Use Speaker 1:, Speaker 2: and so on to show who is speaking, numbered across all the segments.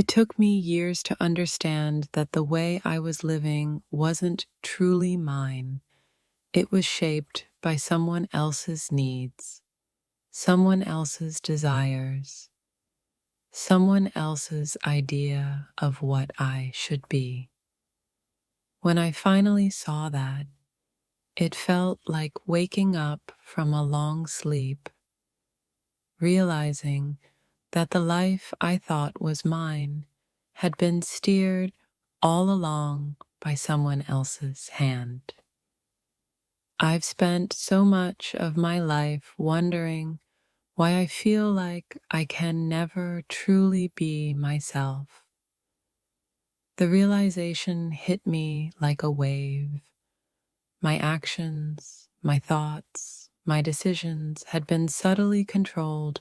Speaker 1: It took me years to understand that the way I was living wasn't truly mine. It was shaped by someone else's needs, someone else's desires, someone else's idea of what I should be. When I finally saw that, it felt like waking up from a long sleep, realizing that the life I thought was mine had been steered all along by someone else's hand. I've spent so much of my life wondering why I feel like I can never truly be myself. The realization hit me like a wave. My actions, my thoughts, my decisions had been subtly controlled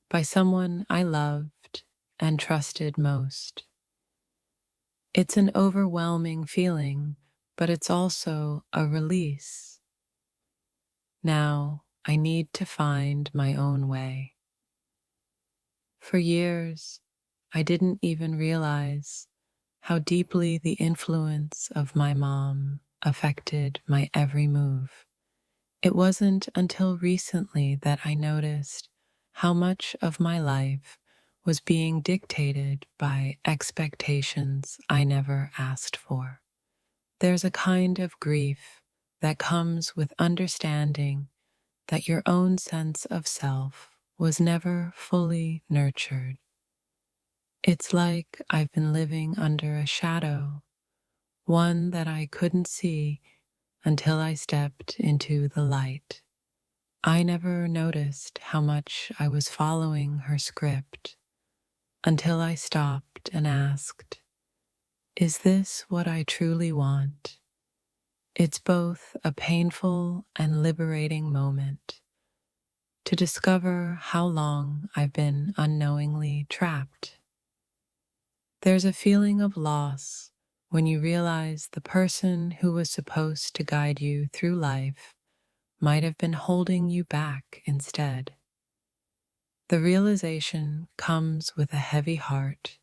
Speaker 1: by someone I loved and trusted most. It's an overwhelming feeling, but it's also a release. Now I need to find my own way. For years, I didn't even realize how deeply the influence of my mom affected my every move. It wasn't until recently that I noticed how much of my life was being dictated by expectations I never asked for. There's a kind of grief that comes with understanding that your own sense of self was never fully nurtured. It's like I've been living under a shadow, one that I couldn't see until I stepped into the light. I never noticed how much I was following her script until I stopped and asked, is this what I truly want? It's both a painful and liberating moment to discover how long I've been unknowingly trapped. There's a feeling of loss when you realize the person who was supposed to guide you through life might have been holding you back instead. The realization comes with a heavy heart,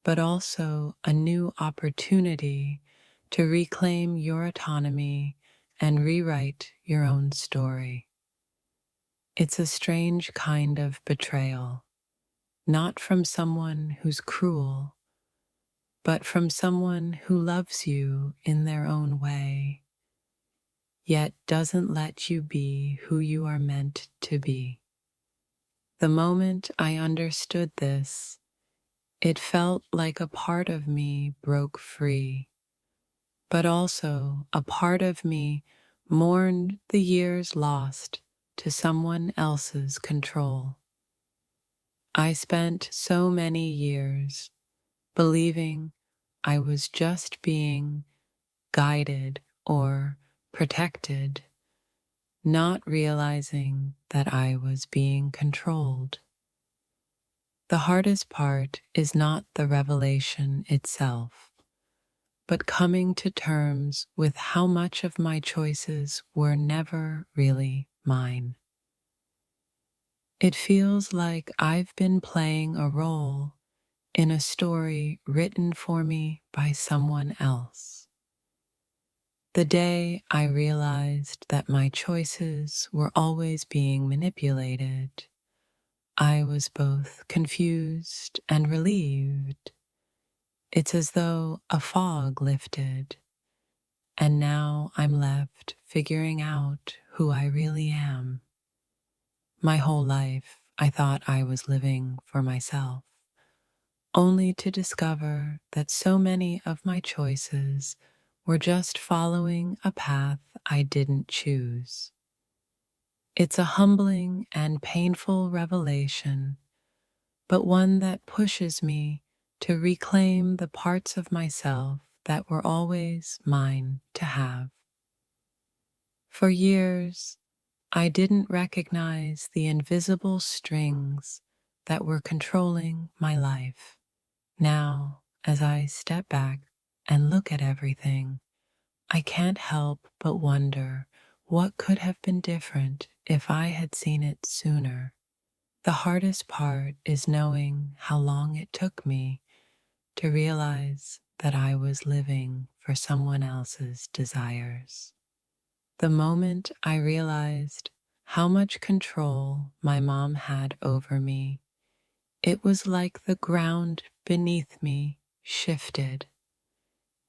Speaker 1: but also a new opportunity to reclaim your autonomy and rewrite your own story. It's a strange kind of betrayal, not from someone who's cruel, but from someone who loves you in their own way, yet doesn't let you be who you are meant to be. The moment I understood this, it felt like a part of me broke free, but also a part of me mourned the years lost to someone else's control. I spent so many years believing I was just being guided or protected, not realizing that I was being controlled. The hardest part is not the revelation itself, but coming to terms with how much of my choices were never really mine. It feels like I've been playing a role in a story written for me by someone else. The day I realized that my choices were always being manipulated, I was both confused and relieved. It's as though a fog lifted, and now I'm left figuring out who I really am. My whole life, I thought I was living for myself, only to discover that so many of my choices were just following a path I didn't choose. It's a humbling and painful revelation, but one that pushes me to reclaim the parts of myself that were always mine to have. For years, I didn't recognize the invisible strings that were controlling my life. Now, as I step back and look at everything, I can't help but wonder what could have been different if I had seen it sooner. The hardest part is knowing how long it took me to realize that I was living for someone else's desires. The moment I realized how much control my mom had over me, it was like the ground beneath me shifted.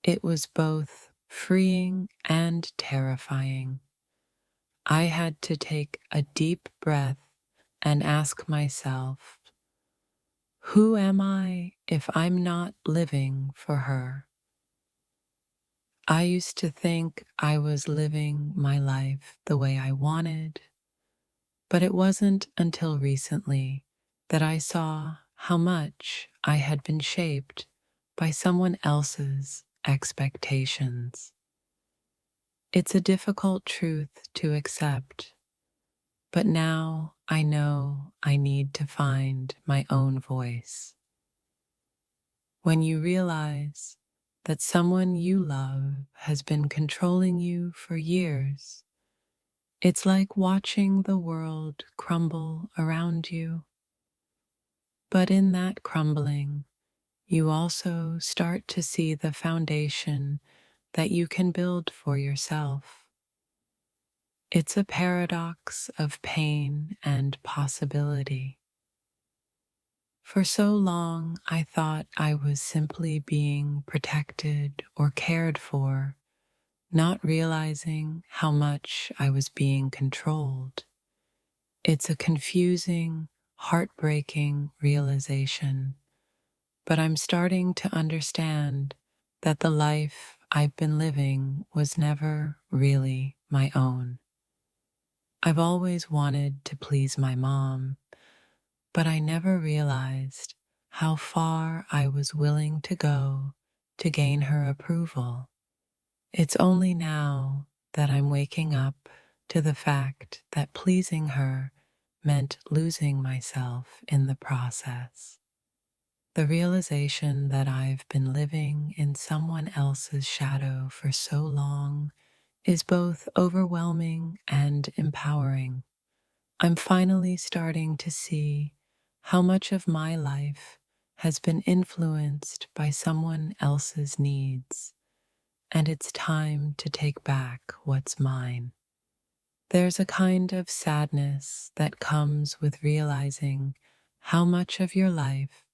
Speaker 1: It was both freeing and terrifying. I had to take a deep breath and ask myself, who am I if I'm not living for her? I used to think I was living my life the way I wanted, but it wasn't until recently that I saw how much I had been shaped by someone else's expectations. It's a difficult truth to accept, but now I know I need to find my own voice. When you realize that someone you love has been controlling you for years, it's like watching the world crumble around you. But in that crumbling, you also start to see the foundation that you can build for yourself. It's a paradox of pain and possibility. For so long, I thought I was simply being protected or cared for, not realizing how much I was being controlled. It's a confusing, heartbreaking realization, but I'm starting to understand that the life I've been living was never really my own. I've always wanted to please my mom, but I never realized how far I was willing to go to gain her approval. It's only now that I'm waking up to the fact that pleasing her meant losing myself in the process. The realization that I've been living in someone else's shadow for so long is both overwhelming and empowering. I'm finally starting to see how much of my life has been influenced by someone else's needs, and it's time to take back what's mine. There's a kind of sadness that comes with realizing how much of your life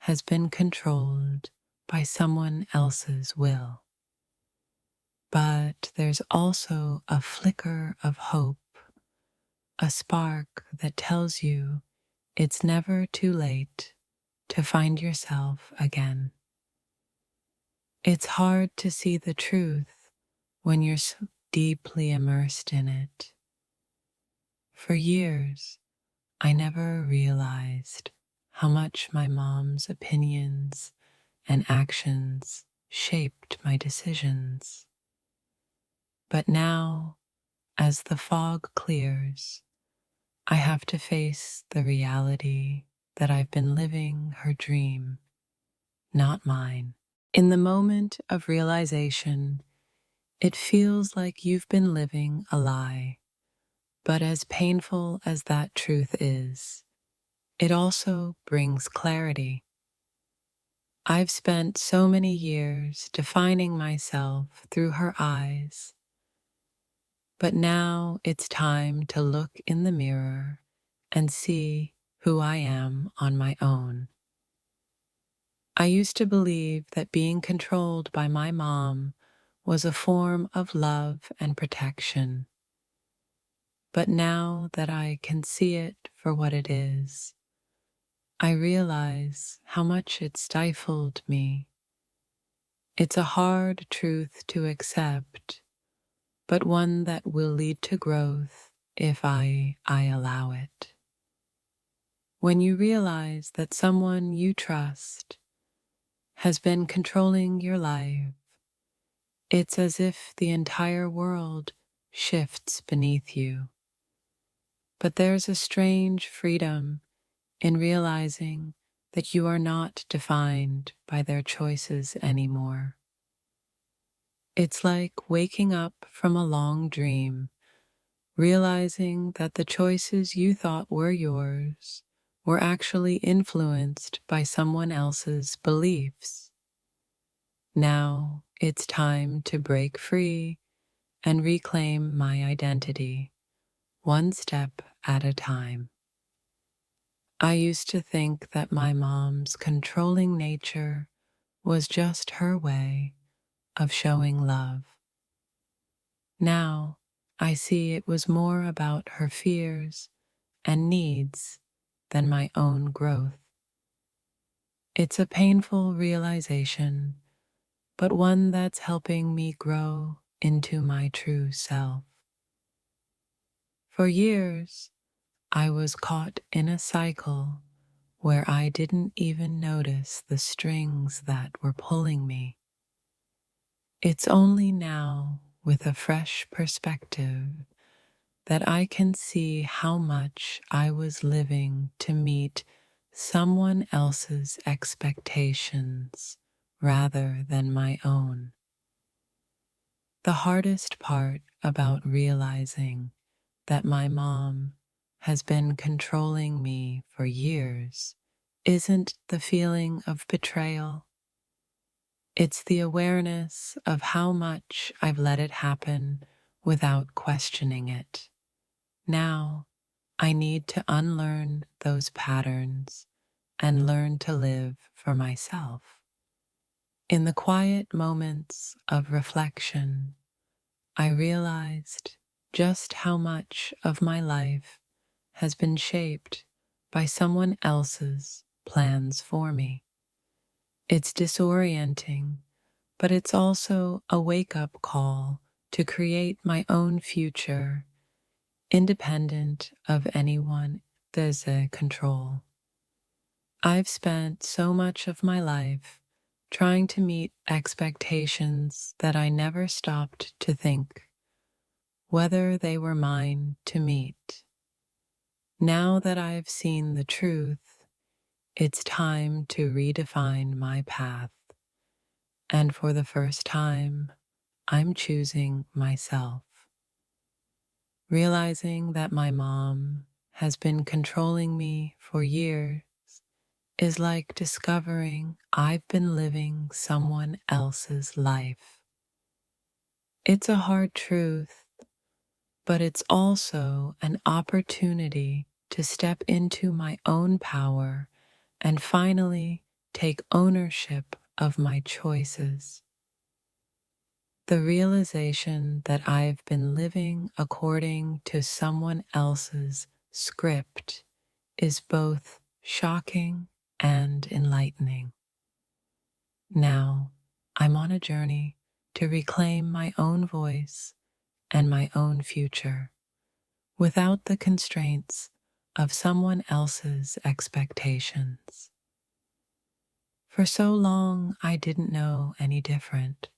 Speaker 1: has been controlled by someone else's will. But there's also a flicker of hope, a spark that tells you it's never too late to find yourself again. It's hard to see the truth when you're so deeply immersed in it. For years, I never realized how much my mom's opinions and actions shaped my decisions. But now, as the fog clears, I have to face the reality that I've been living her dream, not mine. In the moment of realization, it feels like you've been living a lie. But as painful as that truth is, it also brings clarity. I've spent so many years defining myself through her eyes, but now it's time to look in the mirror and see who I am on my own. I used to believe that being controlled by my mom was a form of love and protection. But now that I can see it for what it is, I realize how much it stifled me. It's a hard truth to accept, but one that will lead to growth if I allow it. When you realize that someone you trust has been controlling your life, it's as if the entire world shifts beneath you. But there's a strange freedom in realizing that you are not defined by their choices anymore. It's like waking up from a long dream, realizing that the choices you thought were yours were actually influenced by someone else's beliefs. Now it's time to break free and reclaim my identity, one step at a time. I used to think that my mom's controlling nature was just her way of showing love. Now I see it was more about her fears and needs than my own growth. It's a painful realization, but one that's helping me grow into my true self. For years, I was caught in a cycle where I didn't even notice the strings that were pulling me. It's only now, with a fresh perspective, that I can see how much I was living to meet someone else's expectations rather than my own. The hardest part about realizing that my mom has been controlling me for years isn't the feeling of betrayal. It's the awareness of how much I've let it happen without questioning it. Now, I need to unlearn those patterns and learn to live for myself. In the quiet moments of reflection, I realized just how much of my life has been shaped by someone else's plans for me. It's disorienting, but it's also a wake-up call to create my own future, independent of anyone else's control. I've spent so much of my life trying to meet expectations that I never stopped to think whether they were mine to meet. Now that I've seen the truth, it's time to redefine my path. And for the first time, I'm choosing myself. Realizing that my mom has been controlling me for years is like discovering I've been living someone else's life. It's a hard truth, but it's also an opportunity to step into my own power and finally take ownership of my choices. The realization that I've been living according to someone else's script is both shocking and enlightening. Now, I'm on a journey to reclaim my own voice and my own future without the constraints of someone else's expectations. For so long, I didn't know any different.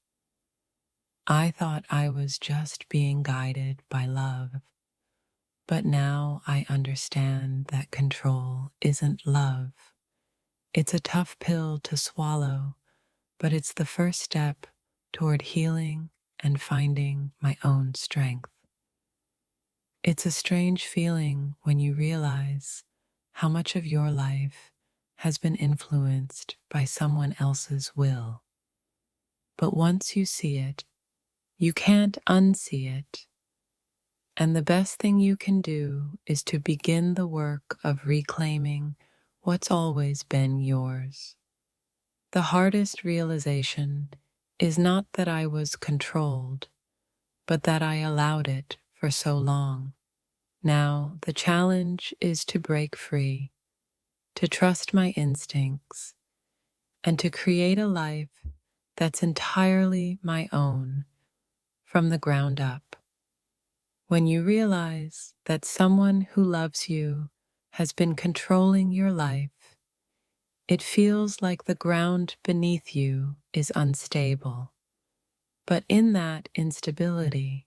Speaker 1: I thought I was just being guided by love, but now I understand that control isn't love. It's a tough pill to swallow, but it's the first step toward healing and finding my own strength. It's a strange feeling when you realize how much of your life has been influenced by someone else's will. But once you see it, you can't unsee it. And the best thing you can do is to begin the work of reclaiming what's always been yours. The hardest realization is not that I was controlled, but that I allowed it for so long. Now, the challenge is to break free, to trust my instincts, and to create a life that's entirely my own from the ground up. When you realize that someone who loves you has been controlling your life, it feels like the ground beneath you is unstable. But in that instability,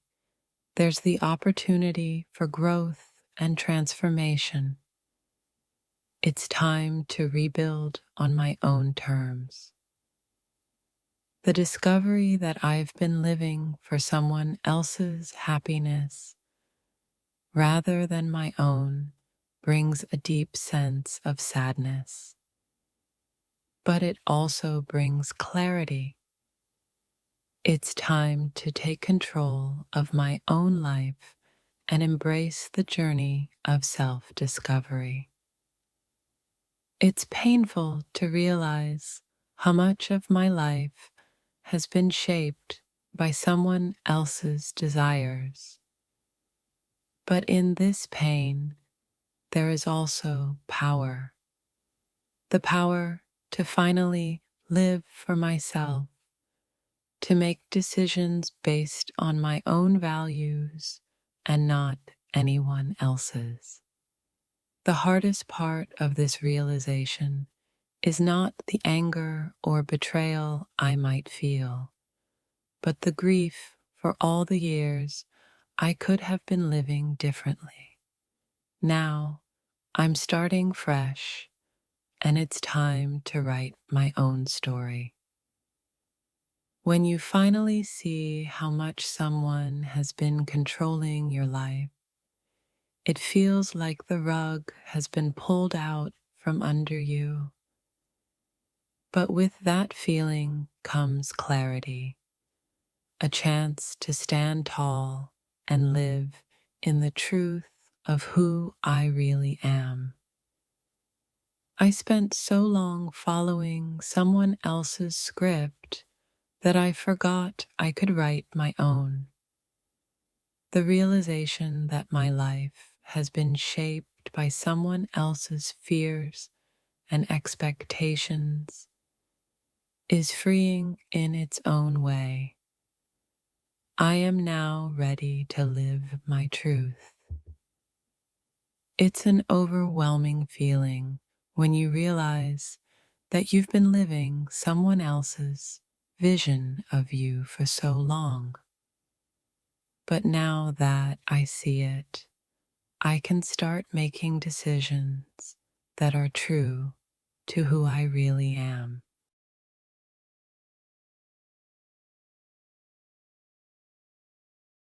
Speaker 1: there's the opportunity for growth and transformation. It's time to rebuild on my own terms. The discovery that I've been living for someone else's happiness rather than my own brings a deep sense of sadness. But it also brings clarity. It's time to take control of my own life and embrace the journey of self discovery. It's painful to realize how much of my life has been shaped by someone else's desires. But in this pain, there is also power. The power to finally live for myself, to make decisions based on my own values and not anyone else's. The hardest part of this realization is not the anger or betrayal I might feel, but the grief for all the years I could have been living differently. Now, I'm starting fresh, and it's time to write my own story. When you finally see how much someone has been controlling your life, it feels like the rug has been pulled out from under you. But with that feeling comes clarity, a chance to stand tall and live in the truth of who I really am. I spent so long following someone else's script that I forgot I could write my own. The realization that my life has been shaped by someone else's fears and expectations is freeing in its own way. I am now ready to live my truth. It's an overwhelming feeling when you realize that you've been living someone else's vision of you for so long. But now that I see it, I can start making decisions that are true to who I really am.